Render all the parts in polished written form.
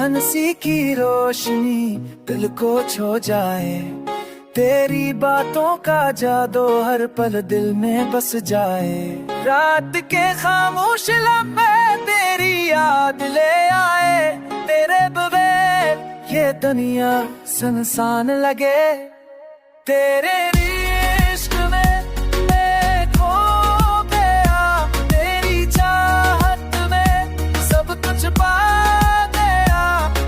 हंसी की रोशनी दिल को छो जाए, तेरी बातों का जादू हर पल दिल में बस जाए। रात के खामोश लम्हे तेरी याद ले आए, तेरे बगैर ये दुनिया सुनसान लगे। तेरे इश्क में मैं खो गया, तेरी चाहत में सब कुछ पा गया।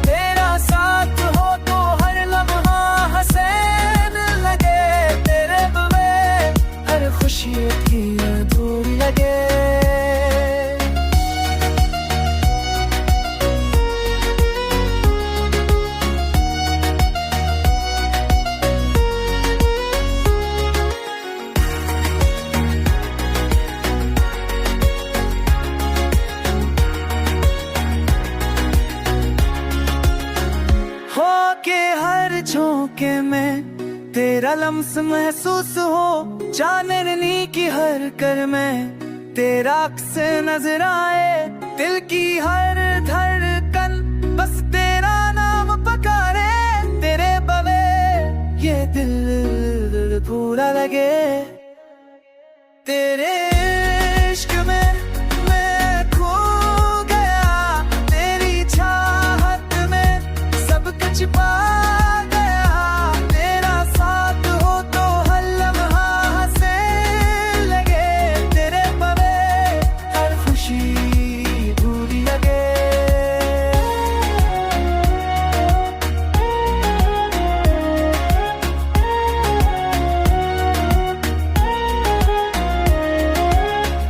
तेरा साथ हो तो हर लम्हा हसीन लगे, तेरे बगैर हर खुशी की अधूरी लगे। के हर झोंके में तेरा लम्स महसूस हो, चांदनी की हर कर में तेरा अक्स नजर आए। दिल की हर धड़कन बस तेरा नाम पुकारे, तेरे बगैर ये दिल पूरा लगे। तेरे इश्क में मैं खो गया, तेरी चाहत में सब कुछ पा गया। तेरा साथ हो तो हर लम्हा हंसने लगे, तेरे बगैर हर खुशी बुरी लगे।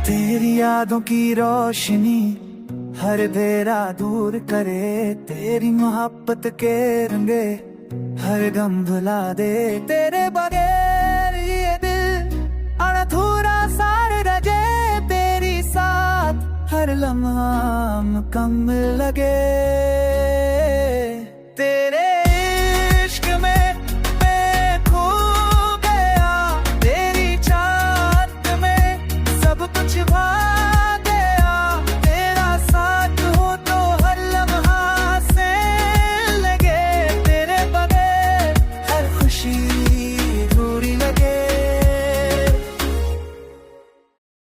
तेरी यादों की रोशनी हर अंधेरा दूर करे, तेरी मोहब्बत के रंगे हर गम भुला दे। तेरे बगैर ये दिल अधूरा सार रहे, तेरी साथ हर लम्हा मुकम्मल लगे।